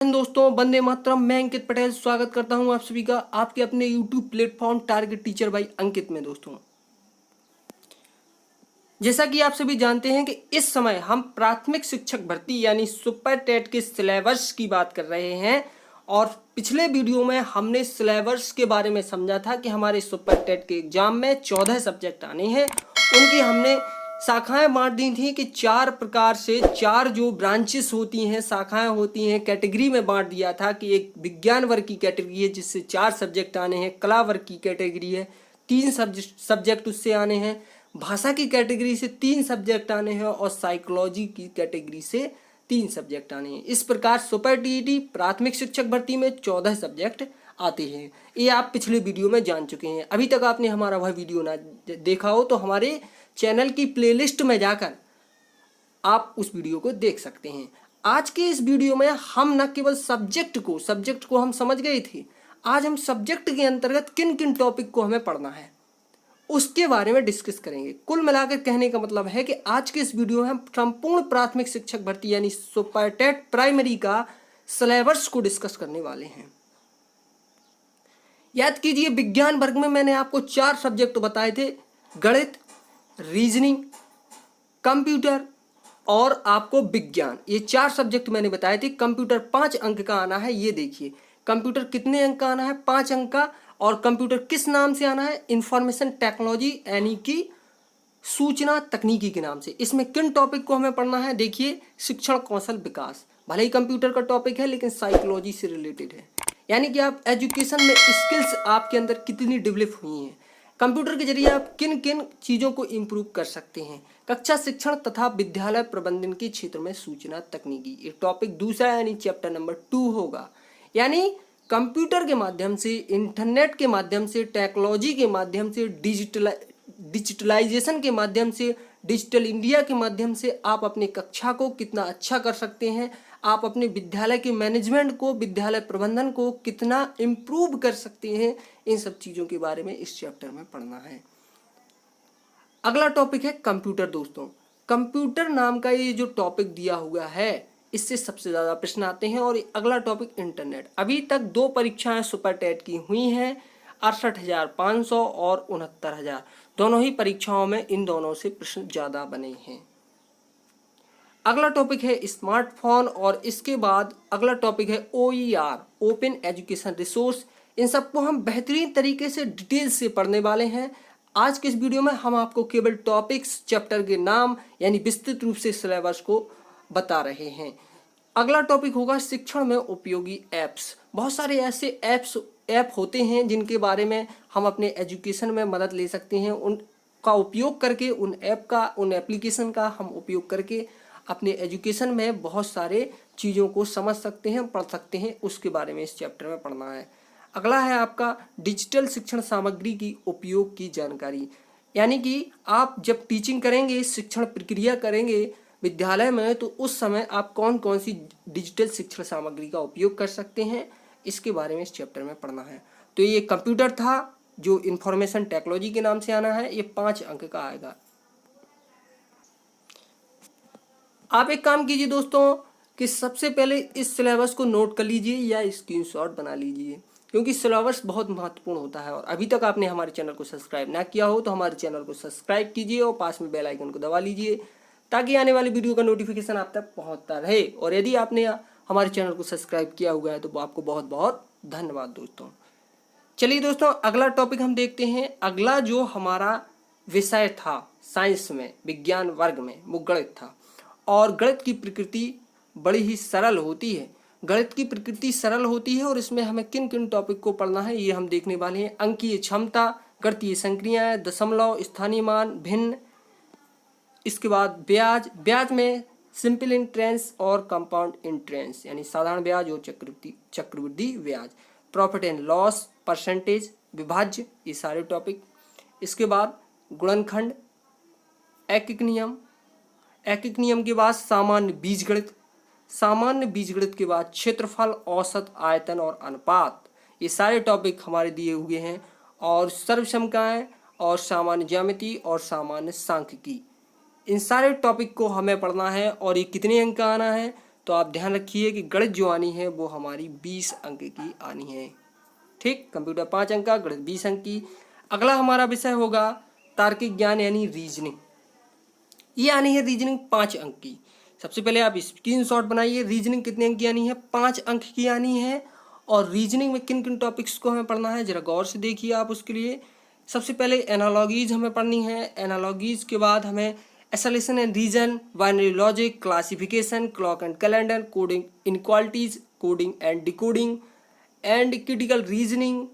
दोस्तों, वंदे मातरम। मैं अंकित पटेल स्वागत करता हूं आप सभी का आपके अपने YouTube platform target teacher by Ankit में। दोस्तों, जैसा कि आप सभी जानते हैं कि इस समय हम प्राथमिक शिक्षक भर्ती यानी सुपर टेट के सिलेबस की बात कर रहे हैं। और पिछले वीडियो में हमने सिलेबस के बारे में समझा था कि हमारे सुपर टेट के एग्जाम में 14 सब्जेक्ट आने हैं। उनकी हमने शाखाएं बांट दी थी कि 4 प्रकार से 4 जो ब्रांचेस होती हैं, शाखाएं होती हैं, कैटेगरी में बांट दिया था कि एक विज्ञान वर्ग की कैटेगरी है जिससे 4 सब्जेक्ट आने हैं, कला वर्ग की कैटेगरी है 3 सब्जेक्ट उससे आने हैं, भाषा की कैटेगरी से 3 सब्जेक्ट आने हैं और साइकोलॉजी की कैटेगरी से 3 सब्जेक्ट आने हैं। इस प्रकार सुपर टीईटी प्राथमिक शिक्षक भर्ती में 14 सब्जेक्ट आते हैं। ये आप पिछले वीडियो में जान चुके हैं। अभी तक आपने हमारा वह वीडियो ना देखा हो तो हमारे चैनल की प्लेलिस्ट में जाकर आप उस वीडियो को देख सकते हैं। आज के इस वीडियो में हम न केवल सब्जेक्ट को हम समझ गए थे, आज हम सब्जेक्ट के अंतर्गत किन किन टॉपिक को हमें पढ़ना है उसके बारे में डिस्कस करेंगे। कुल मिलाकर कहने का मतलब है कि आज के इस वीडियो में हम संपूर्ण प्राथमिक शिक्षक भर्ती यानी सुपर टेट प्राइमरी का सिलेबस को डिस्कस करने वाले हैं। याद कीजिए, विज्ञान वर्ग में मैंने आपको 4 सब्जेक्ट बताए थे, गणित, रीजनिंग, कंप्यूटर और आपको विज्ञान। ये 4 सब्जेक्ट मैंने बताए थे। कंप्यूटर 5 अंक का आना है। ये देखिए, कंप्यूटर कितने अंक का आना है? 5 अंक का। और कंप्यूटर किस नाम से आना है? इंफॉर्मेशन टेक्नोलॉजी यानी कि सूचना तकनीकी के नाम से। इसमें किन टॉपिक को हमें पढ़ना है? देखिए, शिक्षण कौशल विकास, भले ही कंप्यूटर का टॉपिक है लेकिन साइकोलॉजी से रिलेटेड है। यानी कि आप एजुकेशन में स्किल्स आपके अंदर कितनी डेवलप हुई हैं, कंप्यूटर के जरिए आप किन किन चीज़ों को इम्प्रूव कर सकते हैं। कक्षा शिक्षण तथा विद्यालय प्रबंधन के क्षेत्र में सूचना तकनीकी, ये टॉपिक दूसरा यानी चैप्टर नंबर 2 होगा। यानी कंप्यूटर के माध्यम से, इंटरनेट के माध्यम से, टेक्नोलॉजी के माध्यम से, डिजिटलाइजेशन के माध्यम से, डिजिटल इंडिया के माध्यम से आप अपनी कक्षा को कितना अच्छा कर सकते हैं, आप अपने विद्यालय के मैनेजमेंट को, विद्यालय प्रबंधन को कितना इम्प्रूव कर सकते हैं, इन सब चीज़ों के बारे में इस चैप्टर में पढ़ना है। अगला टॉपिक है कंप्यूटर। दोस्तों, कंप्यूटर नाम का ये जो टॉपिक दिया हुआ है, इससे सबसे ज़्यादा प्रश्न आते हैं। और अगला टॉपिक इंटरनेट। अभी तक 2 परीक्षाएं सुपर टेट की हुई हैं, 68,500 और 69,000। दोनों ही परीक्षाओं में इन दोनों से प्रश्न ज़्यादा बने हैं। अगला टॉपिक है स्मार्टफोन और इसके बाद अगला टॉपिक है OER, ओपन एजुकेशन रिसोर्स। इन सबको हम बेहतरीन तरीके से डिटेल से पढ़ने वाले हैं। आज के इस वीडियो में हम आपको केवल टॉपिक्स, चैप्टर के नाम यानी विस्तृत रूप से सिलेबस को बता रहे हैं। अगला टॉपिक होगा शिक्षण में उपयोगी ऐप्स। बहुत सारे ऐसे ऐप होते हैं जिनके बारे में हम अपने एजुकेशन में मदद ले सकते हैं। उनका उपयोग करके, उन एप्लीकेशन का हम उपयोग करके अपने एजुकेशन में बहुत सारे चीज़ों को समझ सकते हैं, पढ़ सकते हैं। उसके बारे में इस चैप्टर में पढ़ना है। अगला है आपका डिजिटल शिक्षण सामग्री की उपयोग की जानकारी। यानी कि आप जब टीचिंग करेंगे, शिक्षण प्रक्रिया करेंगे विद्यालय में, तो उस समय आप कौन कौन सी डिजिटल शिक्षण सामग्री का उपयोग कर सकते हैं, इसके बारे में इस चैप्टर में पढ़ना है। तो ये कंप्यूटर था जो इंफॉर्मेशन टेक्नोलॉजी के नाम से आना है, ये 5 अंक का आएगा। आप एक काम कीजिए दोस्तों कि सबसे पहले इस सिलेबस को नोट कर लीजिए या स्क्रीनशॉट बना लीजिए, क्योंकि सिलेबस बहुत महत्वपूर्ण होता है। और अभी तक आपने हमारे चैनल को सब्सक्राइब ना किया हो तो हमारे चैनल को सब्सक्राइब कीजिए और पास में बेल आइकन को दबा लीजिए ताकि आने वाली वीडियो का नोटिफिकेशन आप तक पहुंचता रहे। और यदि आपने हमारे चैनल को सब्सक्राइब किया हुआ है तो आपको बहुत बहुत धन्यवाद दोस्तों। चलिए दोस्तों, अगला टॉपिक हम देखते हैं। अगला जो हमारा विषय था साइंस में, विज्ञान वर्ग में, वो गणित था। और गणित की प्रकृति बड़ी ही सरल होती है। गणित की प्रकृति सरल होती है और इसमें हमें किन किन टॉपिक को पढ़ना है ये हम देखने वाले हैं। अंकीय क्षमता, गणितीय संक्रियाएं, दशमलव, स्थानीय मान, भिन्न। इसके बाद ब्याज में सिंपल इंटरेंस और कंपाउंड इंटरेंस यानी साधारण ब्याज और चक्रवृद्धि ब्याज, प्रॉफिट एंड लॉस, परसेंटेज, विभाज्य, ये सारे टॉपिक। इसके बाद गुणनखंड, ऐकिक नियम के बाद सामान्य बीजगणित के बाद क्षेत्रफल, औसत, आयतन और अनुपात, ये सारे टॉपिक हमारे दिए हुए हैं। और सर्वसमकाएं और सामान्य ज्यामिति और सामान्य सांख्यिकी, इन सारे टॉपिक को हमें पढ़ना है। और ये कितने अंक का आना है? तो आप ध्यान रखिए कि गणित जो आनी है वो हमारी 20 अंक की आनी है। ठीक, कंप्यूटर 5 अंक का, गणित 20 अंक की। अगला हमारा विषय होगा तार्किक ज्ञान यानी रीजनिंग। ये आनी है रीजनिंग 5 अंक की। सबसे पहले आप स्क्रीनशॉट बनाइए। रीजनिंग कितने अंक की आनी है? 5 अंक की आनी है। और रीजनिंग में किन किन टॉपिक्स को हमें पढ़ना है जरा गौर से देखिए आप। उसके लिए सबसे पहले एनालॉगीज हमें पढ़नी है। एनालॉगीज के बाद हमें association and reason, binary logic, classification, clock and calendar, coding inequalities, coding and decoding and critical reasoning,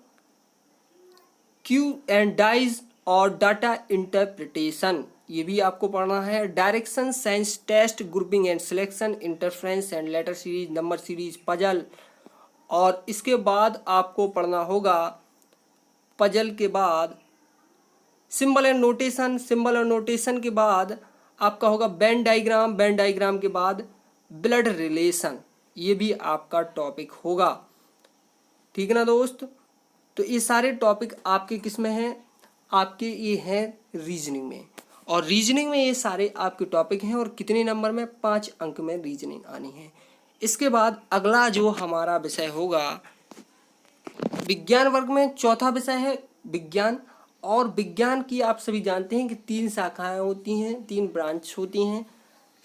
cube and dice और डाटा इंटरप्रिटेशन, ये भी आपको पढ़ना है। Direction, science test, grouping and selection, interference and letter series, number series, puzzle. और इसके बाद आपको पढ़ना होगा पजल के बाद सिंबल एंड नोटेशन। सिंबल और नोटेशन के बाद आपका होगा वेन डायग्राम। वेन डायग्राम के बाद ब्लड रिलेशन, ये भी आपका टॉपिक होगा। ठीक है ना दोस्त? तो ये सारे टॉपिक आपके किस में हैं? आपके ये हैं रीजनिंग में। और रीजनिंग में ये सारे आपके टॉपिक हैं। और कितने नंबर में? 5 अंक में रीजनिंग आनी है। इसके बाद अगला जो हमारा विषय होगा विज्ञान वर्ग में चौथा विषय है विज्ञान। और विज्ञान की आप सभी जानते हैं कि 3 शाखाएं होती हैं, 3 ब्रांच होती हैं,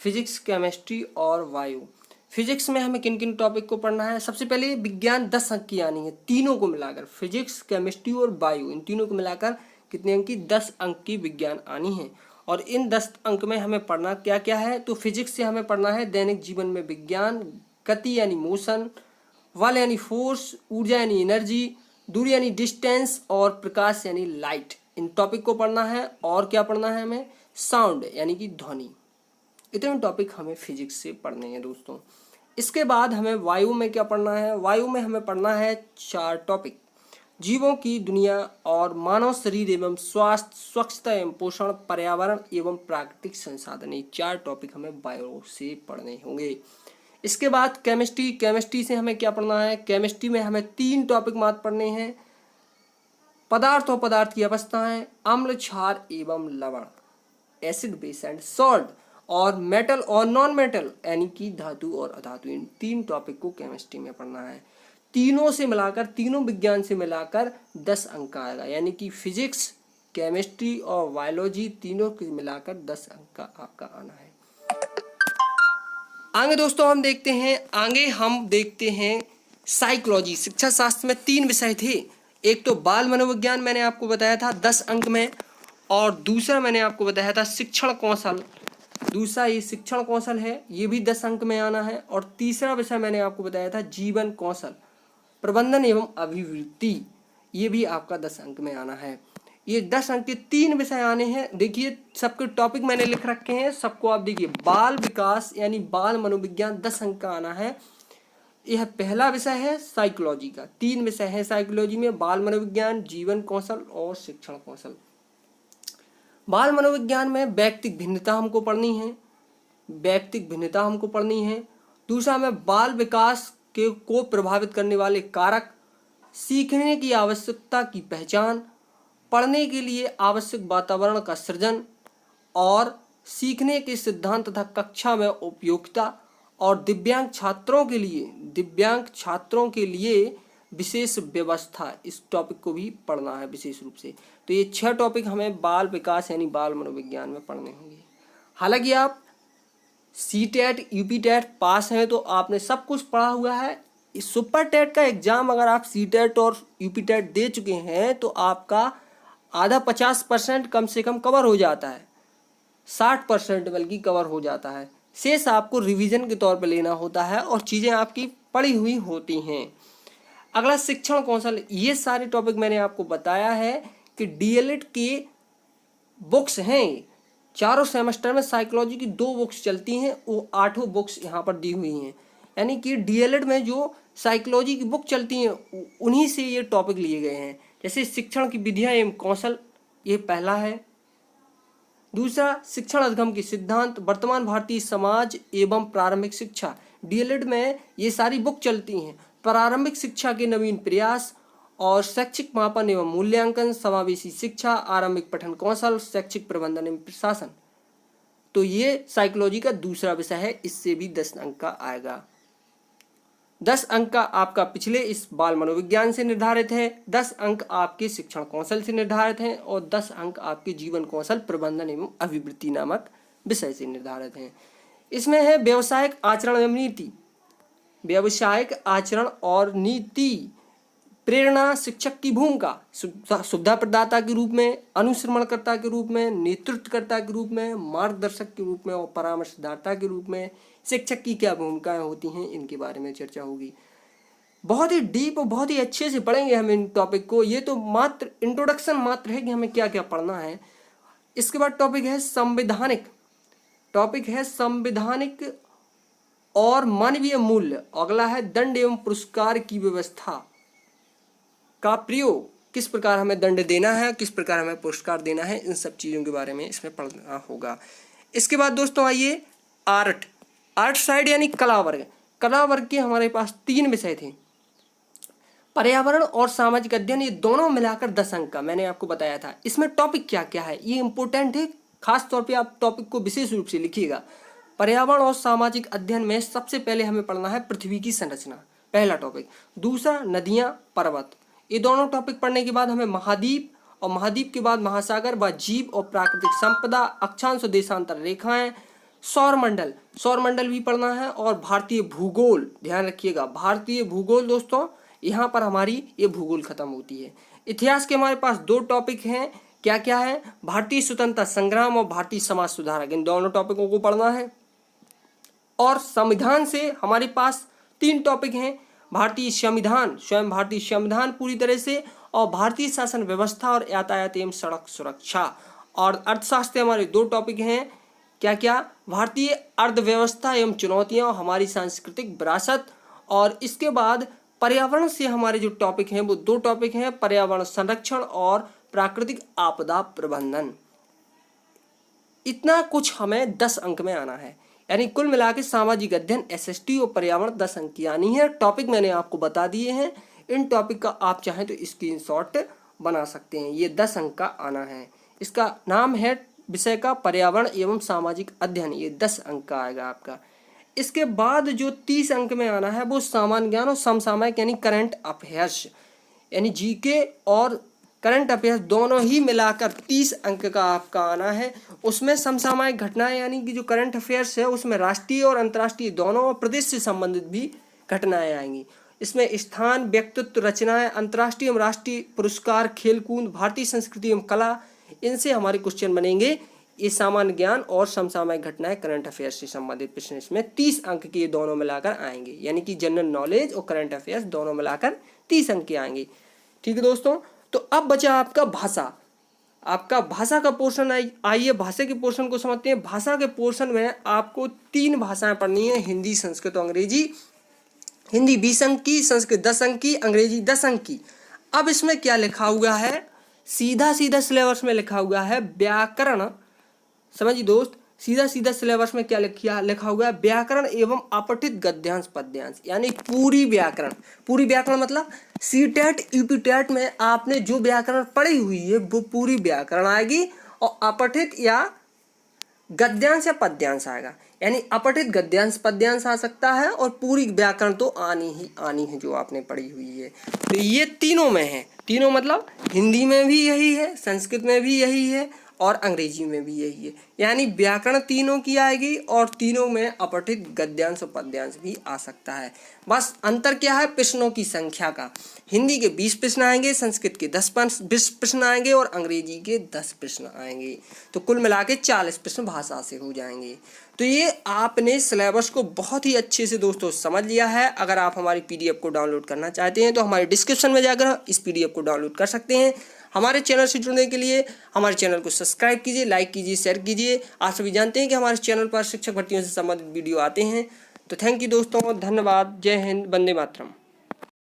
फिजिक्स, केमिस्ट्री और बायो। फिजिक्स में हमें किन किन टॉपिक को पढ़ना है? सबसे पहले विज्ञान 10 अंक की आनी है, तीनों को मिलाकर, फिजिक्स, केमिस्ट्री और बायो, इन तीनों को मिलाकर कितने अंक की? 10 अंक की विज्ञान आनी है। और इन 10 अंक में हमें पढ़ना क्या क्या है? तो फिजिक्स से हमें पढ़ना है दैनिक जीवन में विज्ञान, गति यानी मोशन, बल यानी फोर्स, ऊर्जा यानी एनर्जी, दूरी यानी डिस्टेंस और प्रकाश यानी लाइट। इन टॉपिक को पढ़ना है। और क्या पढ़ना है हमें? साउंड यानी कि ध्वनि। इतने टॉपिक हमें फिजिक्स से पढ़ने हैं दोस्तों। इसके बाद हमें वायु में क्या पढ़ना है? वायु में हमें पढ़ना है 4 टॉपिक, जीवों की दुनिया और मानव शरीर एवं स्वास्थ्य, स्वच्छता एवं पोषण, पर्यावरण एवं प्राकृतिक संसाधन। ये 4 टॉपिक हमें वायु से पढ़ने होंगे। इसके बाद केमिस्ट्री। केमिस्ट्री से हमें क्या पढ़ना है? केमिस्ट्री में हमें 3 टॉपिक मात्र पढ़ने हैं, पदार्थ और पदार्थ की अवस्थाएं, अम्ल, क्षार एवं लवण, एसिड, बेस एंड सॉल्ट, और मेटल और नॉन मेटल यानी कि धातु और अधातु। इन 3 टॉपिक को केमिस्ट्री में पढ़ना है। तीनों से मिलाकर, तीनों विज्ञान से मिलाकर 10 अंक का आएगा, यानी कि फिजिक्स, केमिस्ट्री और बायोलॉजी तीनों के मिलाकर 10 अंक का आपका आना है। आगे दोस्तों हम देखते हैं साइकोलॉजी। शिक्षा शास्त्र में 3 विषय थे। एक तो बाल मनोविज्ञान मैंने आपको बताया था 10 अंक में, और दूसरा मैंने आपको बताया था शिक्षण कौशल। दूसरा ये शिक्षण कौशल है, ये भी 10 अंक में आना है। और तीसरा विषय मैंने आपको बताया था जीवन कौशल, प्रबंधन एवं अभिवृत्ति, ये भी आपका 10 अंक में आना है। ये 10 अंक के 3 विषय आने हैं। देखिए सबके टॉपिक मैंने लिख रखे हैं, सबको आप देखिए। बाल विकास यानी बाल मनोविज्ञान 10 अंक का आना है। यह पहला विषय है साइकोलॉजी का। 3 विषय है साइकोलॉजी में, बाल मनोविज्ञान, जीवन कौशल और शिक्षण कौशल। बाल मनोविज्ञान में व्यक्तिक भिन्नता हमको पढ़नी है, व्यक्तिक भिन्नता हमको पढ़नी है। दूसरा हमें बाल विकास को प्रभावित करने वाले कारक, सीखने की आवश्यकता की पहचान, पढ़ने के लिए आवश्यक वातावरण का सृजन, और सीखने के सिद्धांत तथा कक्षा में उपयोगिता, और दिव्यांग छात्रों के लिए विशेष व्यवस्था। इस टॉपिक को भी पढ़ना है विशेष रूप से। तो ये 6 टॉपिक हमें बाल विकास यानी बाल मनोविज्ञान में पढ़ने होंगे। हालांकि आप सीटेट, यूपीटेट पास हैं तो आपने सब कुछ पढ़ा हुआ है। इस सुपर टेट का एग्जाम अगर आप सीटेट और यूपीटेट दे चुके हैं तो आपका आधा 50% कम से कम कवर हो जाता है, 60% बल्कि कवर हो जाता है। शेष आपको रिवीजन के तौर पर लेना होता है और चीज़ें आपकी पढ़ी हुई होती हैं। अगला शिक्षण कौशल। ये सारे टॉपिक मैंने आपको बताया है कि डीएलएड के बुक्स हैं। चारों सेमेस्टर में साइकोलॉजी की 2 बुक्स चलती हैं, वो 8 बुक्स यहाँ पर दी हुई हैं। यानी कि डीएलएड में जो साइकोलॉजी की बुक चलती हैं उन्हीं से ये टॉपिक लिए गए हैं। जैसे शिक्षण की विधियाँ एवं कौशल, ये पहला है। दूसरा शिक्षण अधिगम के सिद्धांत, वर्तमान भारतीय समाज एवं प्रारंभिक शिक्षा, डीएलएड में ये सारी बुक चलती हैं। प्रारंभिक शिक्षा के नवीन प्रयास और शैक्षिक मापन एवं मूल्यांकन, समावेशी शिक्षा, आरंभिक पठन कौशल, शैक्षिक प्रबंधन एवं प्रशासन। तो ये साइकोलॉजी का दूसरा विषय है, इससे भी 10 अंक का आएगा। 10 अंक का आपका पिछले इस बाल मनोविज्ञान से निर्धारित है, 10 अंक आपके शिक्षण कौशल से निर्धारित हैं और 10 अंक आपके जीवन कौशल प्रबंधन एवं अभिवृत्ति नामक विषय से निर्धारित हैं। इसमें है व्यावसायिक आचरण एवं नीति, व्यावसायिक आचरण और नीति, प्रेरणा, शिक्षक की भूमिका, सुविधा प्रदाता के रूप में, अनुश्रवणकर्ता के रूप में, नेतृत्वकर्ता के रूप में, मार्गदर्शक के रूप में और परामर्शदाता के रूप में शिक्षक की क्या भूमिकाएं होती हैं, इनके बारे में चर्चा होगी। बहुत ही डीप और बहुत ही अच्छे से पढ़ेंगे हम इन टॉपिक को। ये तो मात्र इंट्रोडक्शन मात्र है कि हमें क्या क्या पढ़ना है। इसके बाद टॉपिक है संवैधानिक और मानवीय मूल्य। अगला है दंड एवं पुरस्कार की व्यवस्था का प्रयोग, किस प्रकार हमें दंड देना है, किस प्रकार हमें पुरस्कार देना है, इन सब चीज़ों के बारे में इसमें पढ़ना होगा। इसके बाद दोस्तों आइए आर्ट साइड यानी कला वर्ग के हमारे पास 3 विषय थे, पर्यावरण और सामाजिक अध्ययन, ये दोनों मिलाकर 10 अंक का मैंने आपको बताया था। इसमें टॉपिक क्या क्या है ये इंपॉर्टेंट है, खास तौर पे आप टॉपिक को विशेष रूप से लिखिएगा। पर्यावरण और सामाजिक अध्ययन में सबसे पहले हमें पढ़ना है पृथ्वी की संरचना, पहला टॉपिक। दूसरा नदियां, पर्वत, ये दोनों टॉपिक पढ़ने के बाद हमें महाद्वीप और महाद्वीप के बाद महासागर व जीव और प्राकृतिक संपदा, अक्षांश और देशांतर रेखाएं, सौरमंडल भी पढ़ना है और भारतीय भूगोल। ध्यान रखिएगा भारतीय भूगोल दोस्तों, यहाँ पर हमारी ये भूगोल खत्म होती है। इतिहास के हमारे पास 2 टॉपिक हैं, क्या क्या है, भारतीय स्वतंत्रता संग्राम और भारतीय समाज सुधारक, इन दोनों टॉपिकों को पढ़ना है। और संविधान से हमारे पास 3 टॉपिक हैं, भारतीय संविधान, स्वयं भारतीय संविधान पूरी तरह से, और भारतीय शासन व्यवस्था और यातायात एवं सड़क सुरक्षा। और अर्थशास्त्र हमारे 2 टॉपिक हैं, क्या क्या, भारतीय अर्थव्यवस्था एवं चुनौतियां और हमारी सांस्कृतिक विरासत। और इसके बाद पर्यावरण से हमारे जो टॉपिक हैं वो 2 टॉपिक हैं, पर्यावरण संरक्षण और प्राकृतिक आपदा प्रबंधन। इतना कुछ हमें 10 अंक में आना है, यानी कुल मिला के सामाजिक अध्ययन, SST और पर्यावरण 10 अंक की आनी है। टॉपिक मैंने आपको बता दिए हैं, इन टॉपिक का आप चाहें तो स्क्रीनशॉट बना सकते हैं। ये 10 अंक का आना है, इसका नाम है विषय का पर्यावरण एवं सामाजिक अध्ययन, ये 10 अंक का आएगा आपका। इसके बाद जो 30 अंक में आना है वो सामान्य ज्ञान और समसामयिक यानी करंट अफेयर्स, यानी GK और करंट अफेयर्स दोनों ही मिलाकर 30 अंक का आपका आना है। उसमें समसामयिक घटनाएं यानी कि जो करंट अफेयर्स है उसमें राष्ट्रीय और अंतर्राष्ट्रीय दोनों और प्रदेश से संबंधित भी घटनाएं आएंगी। इसमें स्थान, व्यक्तित्व, रचनाएं, अंतर्राष्ट्रीय एवं राष्ट्रीय पुरस्कार, खेलकूद, भारतीय संस्कृति एवं कला, इनसे हमारे क्वेश्चन बनेंगे। ये सामान्य ज्ञान और समसामयिक घटनाएं, करंट अफेयर्स से संबंधित प्रश्न इसमें 30 अंक के दोनों मिलाकर आएंगे, यानी कि जनरल नॉलेज और करंट अफेयर्स दोनों मिलाकर 30 अंक के आएंगे। ठीक है दोस्तों, तो अब बचा आपका भाषा, आपका भाषा का पोर्शन। आइए भाषा के पोर्शन को समझते हैं। भाषा के पोर्शन में आपको 3 भाषाएं पढ़नी है, हिंदी, संस्कृत और अंग्रेजी। हिंदी 20 अंक की, संस्कृत 10 अंक की, अंग्रेजी 10 अंक की। अब इसमें क्या लिखा हुआ है, सीधा सिलेबस में लिखा हुआ है व्याकरण। समझिए दोस्त, सीधा सिलेबस में क्या लिखा हुआ है, व्याकरण एवं अपठित गद्यांश पद्यांश, यानी पूरी व्याकरण मतलब CTET UPTET में आपने जो व्याकरण पढ़ी हुई है वो पूरी व्याकरण आएगी, और अपठित या गद्यांश या पद्यांश आएगा, यानी अपठित गद्यांश पद्यांश आ सकता है, और पूरी व्याकरण तो आनी है जो आपने पढ़ी हुई है। तो ये तीनों में है, तीनों मतलब हिंदी में भी यही है, संस्कृत में भी यही है और अंग्रेजी में भी यही है, यानी व्याकरण तीनों की आएगी और तीनों में अपठित गद्यांश और पद्यांश भी आ सकता है। बस अंतर क्या है, प्रश्नों की संख्या का। हिंदी के 20 प्रश्न आएंगे, संस्कृत के 20 प्रश्न आएंगे और अंग्रेजी के 10 प्रश्न आएंगे, तो कुल मिला के 40 प्रश्न भाषा से हो जाएंगे। तो ये आपने सिलेबस को बहुत ही अच्छे से दोस्तों समझ लिया है। अगर आप हमारी PDF को डाउनलोड करना चाहते हैं तो हमारे डिस्क्रिप्शन में जाकर इस PDF को डाउनलोड कर सकते हैं। हमारे चैनल से जुड़ने के लिए हमारे चैनल को सब्सक्राइब कीजिए, लाइक कीजिए, शेयर कीजिए। आप सभी जानते हैं कि हमारे चैनल पर शिक्षक भर्तियों से संबंधित वीडियो आते हैं। तो थैंक यू दोस्तों, धन्यवाद, जय हिंद, वंदे मातरम।